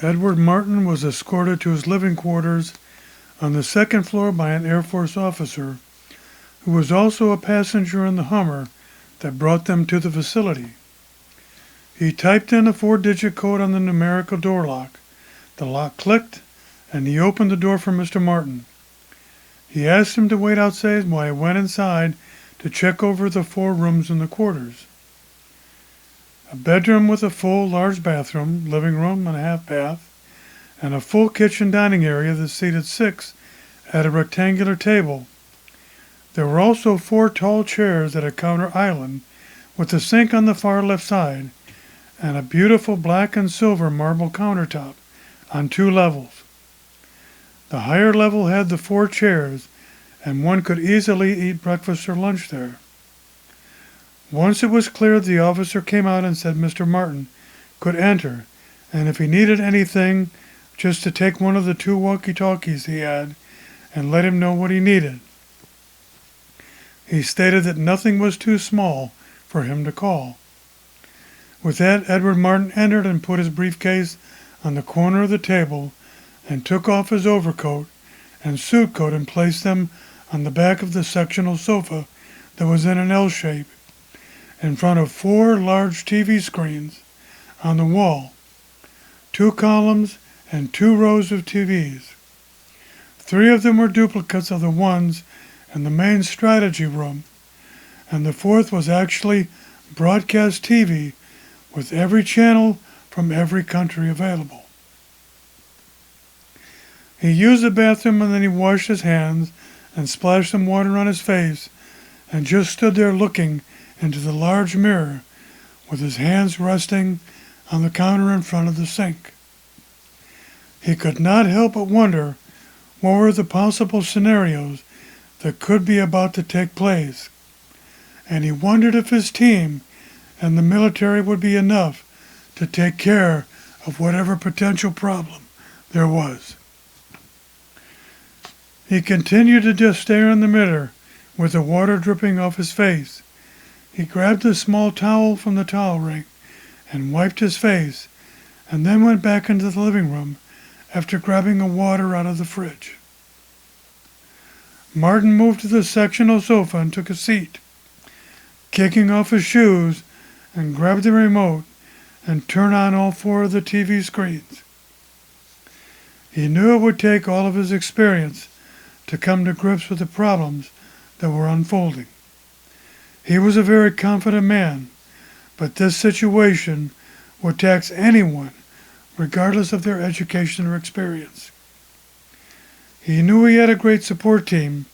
Edward Martin was escorted to his living quarters on the second floor by an Air Force officer who was also a passenger in the Hummer that brought them to the facility. He typed in a 4-digit code on the numerical door lock. The lock clicked, and he opened the door for Mr. Martin. He asked him to wait outside while he went inside to check over the 4 rooms in the quarters. A bedroom with a full large bathroom, living room and a half bath, and a full kitchen dining area that seated 6 at a rectangular table. There were also 4 tall chairs at a counter island with a sink on the far left side and a beautiful black and silver marble countertop on 2 levels. The higher level had the 4 chairs, and one could easily eat breakfast or lunch there. Once it was clear, the officer came out and said Mr. Martin could enter, and if he needed anything, just to take one of the 2 walkie-talkies he had and let him know what he needed. He stated that nothing was too small for him to call. With that, Edward Martin entered and put his briefcase on the corner of the table and took off his overcoat and suit coat and placed them on the back of the sectional sofa that was in an L shape in front of 4 large TV screens on the wall, 2 columns and 2 rows of TVs. 3 of them were duplicates of the ones in the main strategy room, and the 4th was actually broadcast TV with every channel from every country available. He used the bathroom and then he washed his hands and splashed some water on his face and just stood there looking into the large mirror with his hands resting on the counter in front of the sink. He could not help but wonder what were the possible scenarios that could be about to take place, and he wondered if his team and the military would be enough to take care of whatever potential problem there was. He continued to just stare in the mirror with the water dripping off his face. He grabbed a small towel from the towel ring and wiped his face, and then went back into the living room after grabbing a water out of the fridge. Martin moved to the sectional sofa and took a seat, kicking off his shoes, and grabbed the remote and turned on all 4 of the TV screens. He knew it would take all of his experience to come to grips with the problems that were unfolding. He was a very confident man, but this situation would tax anyone, regardless of their education or experience. He knew he had a great support team,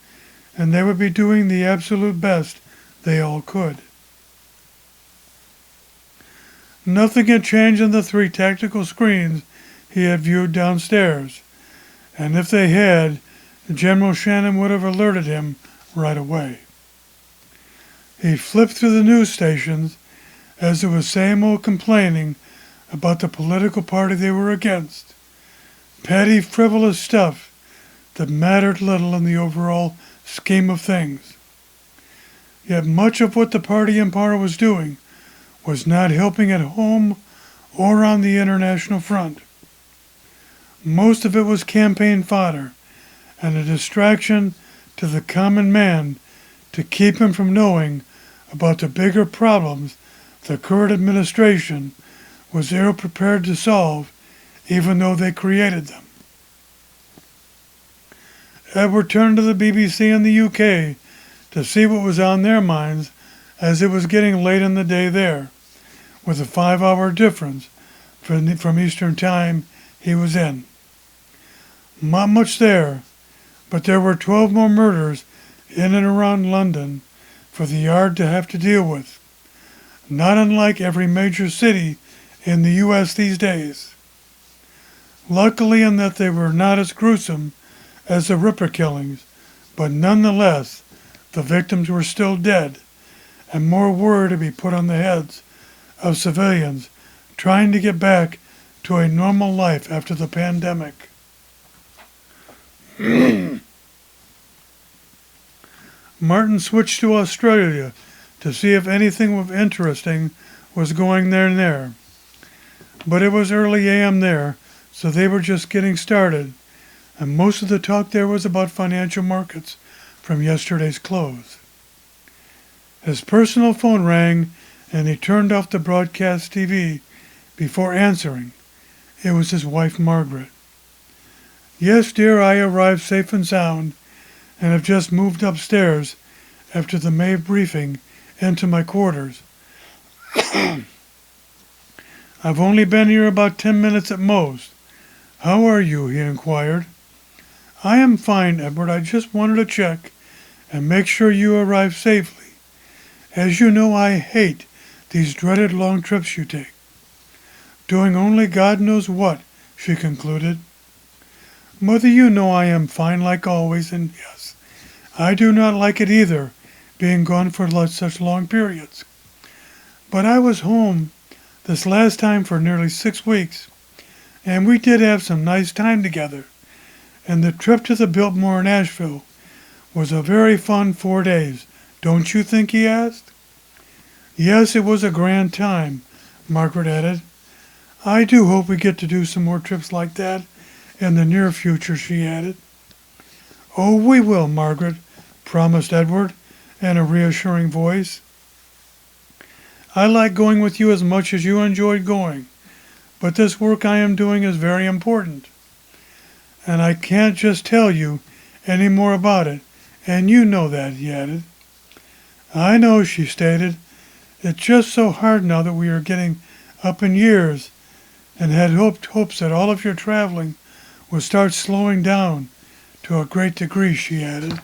and they would be doing the absolute best they all could. Nothing had changed in the 3 tactical screens he had viewed downstairs, and if they had, General Shannon would have alerted him right away. He flipped through the news stations as it was same old complaining about the political party they were against. Petty, frivolous stuff that mattered little in the overall scheme of things. Yet much of what the party in power was doing was not helping at home or on the international front. Most of it was campaign fodder and a distraction to the common man to keep him from knowing about the bigger problems the current administration was ill-prepared to solve, even though they created them. Edward turned to the BBC in the UK to see what was on their minds, as it was getting late in the day there, with a 5-hour difference from Eastern Time he was in. Not much there, but there were 12 more murders in and around London for the Yard to have to deal with, not unlike every major city in the U.S. these days. Luckily in that they were not as gruesome as the Ripper killings, but nonetheless, the victims were still dead, and more were to be put on the heads of civilians trying to get back to a normal life after the pandemic. Martin switched to Australia to see if anything of interesting was going there, but it was early AM there, so they were just getting started, and most of the talk there was about financial markets from yesterday's close. His personal phone rang, and he turned off the broadcast TV before answering. It was his wife, Margaret. "Yes, dear, I arrived safe and sound, and have just moved upstairs after the May briefing into my quarters. I've only been here about 10 minutes at most. How are you?" he inquired. "I am fine, Edward. I just wanted to check and make sure you arrived safely. As you know, I hate these dreaded long trips you take. Doing only God knows what," she concluded. "Mother, you know I am fine like always, and yes, I do not like it either, being gone for such long periods. But I was home this last time for nearly 6 weeks, and we did have some nice time together, and the trip to the Biltmore in Asheville was a very fun 4 days. Don't you think?" he asked. "Yes, it was a grand time," Margaret added. "I do hope we get to do some more trips like that in the near future," she added. "Oh, we will, Margaret," promised Edward in a reassuring voice. "I like going with you as much as you enjoyed going, but this work I am doing is very important, and I can't just tell you any more about it, and you know that," he added. "I know," she stated. "It's just so hard now that we are getting up in years, and had hopes that all of your traveling would start slowing down to a great degree," she added.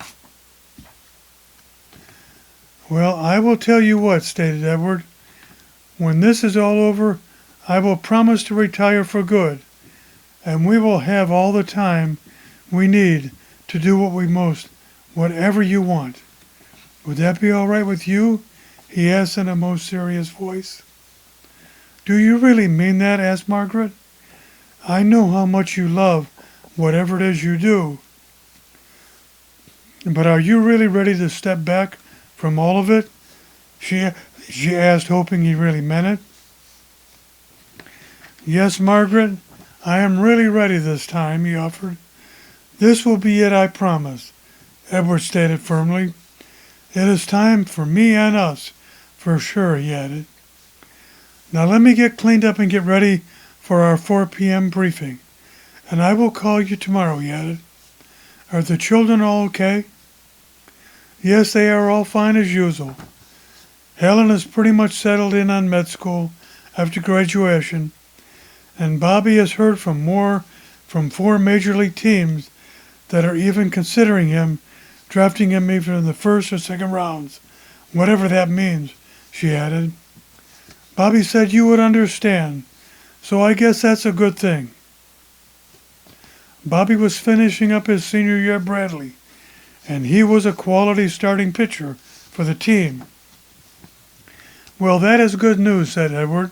"Well, I will tell you what," stated Edward. "When this is all over, I will promise to retire for good, and we will have all the time we need to do whatever you want. Would that be all right with you?" he asked in a most serious voice. "Do you really mean that?" asked Margaret. "I know how much you love whatever it is you do. But are you really ready to step back from all of it?" She asked, hoping he really meant it. "Yes, Margaret, I am really ready this time," he offered. "This will be it, I promise," Edward stated firmly. "It is time for me and us, for sure," he added. "Now let me get cleaned up and get ready for our 4 p.m. briefing, and I will call you tomorrow," he added. "Are the children all okay?" "Yes, they are all fine as usual. Helen is pretty much settled in on med school after graduation, and Bobby has heard from 4 major league teams that are even considering drafting him either in the first or second rounds, whatever that means," she added. "Bobby said you would understand, so I guess that's a good thing." Bobby was finishing up his senior year at Bradley, and he was a quality starting pitcher for the team. "Well, that is good news," said Edward,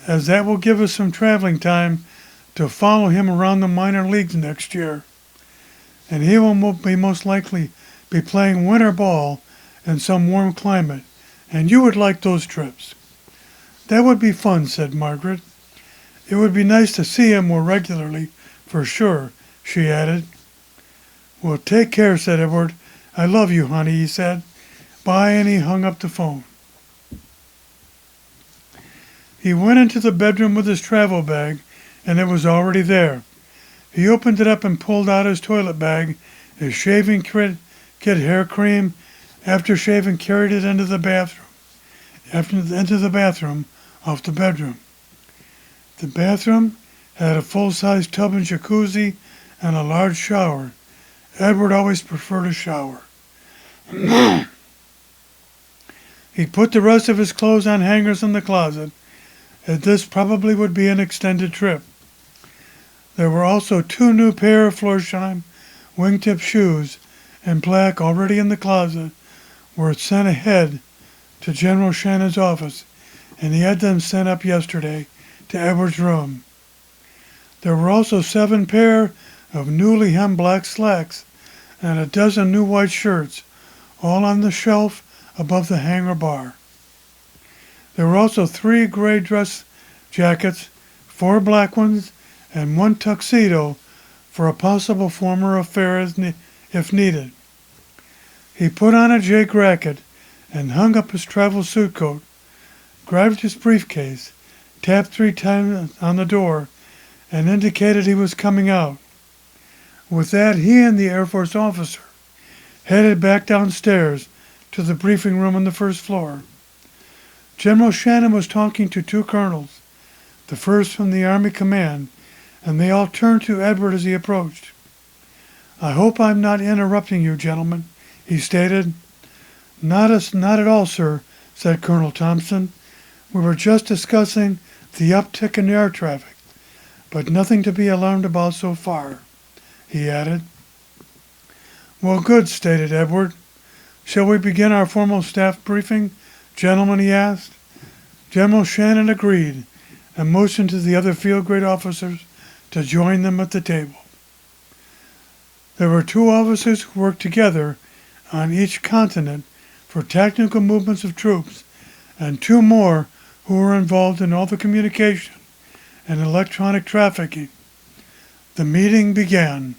"as that will give us some traveling time to follow him around the minor leagues next year. And he will be most likely be playing winter ball in some warm climate, and you would like those trips." "That would be fun," said Margaret. "It would be nice to see him more regularly, for sure," she added. "Well, take care," said Edward. "I love you, honey," he said. "Bye," and he hung up the phone. He went into the bedroom with his travel bag, and it was already there. He opened it up and pulled out his toilet bag, his shaving kit, hair cream. After shaving, carried it into the bathroom. Off the bedroom. The bathroom had a full-size tub and jacuzzi and a large shower. Edward always preferred a shower. He put the rest of his clothes on hangers in the closet, as this probably would be an extended trip. There were also 2 new pair of Florsheim wingtip shoes and black already in the closet, where it sent ahead to General Shannon's office, and he had them sent up yesterday to Edward's room. There were also 7 pair of newly hemmed black slacks and a dozen new white shirts, all on the shelf above the hanger bar. There were also 3 gray dress jackets, 4 black ones, and one tuxedo for a possible former affair if needed. He put on a Jake racket and hung up his travel suit coat, grabbed his briefcase, tapped 3 times on the door, and indicated he was coming out. With that, he and the Air Force officer headed back downstairs to the briefing room on the first floor. General Shannon was talking to 2 colonels, the first from the Army Command, and they all turned to Edward as he approached. "I hope I'm not interrupting you, gentlemen," he stated. Not at all, sir," said Colonel Thompson. "We were just discussing the uptick in air traffic, but nothing to be alarmed about so far," he added. "Well, good," stated Edward. "Shall we begin our formal staff briefing, gentlemen?" he asked. General Shannon agreed and motioned to the other field grade officers to join them at the table. There were 2 officers who worked together on each continent for technical movements of troops, and 2 more who were involved in all the communication and electronic trafficking. The meeting began.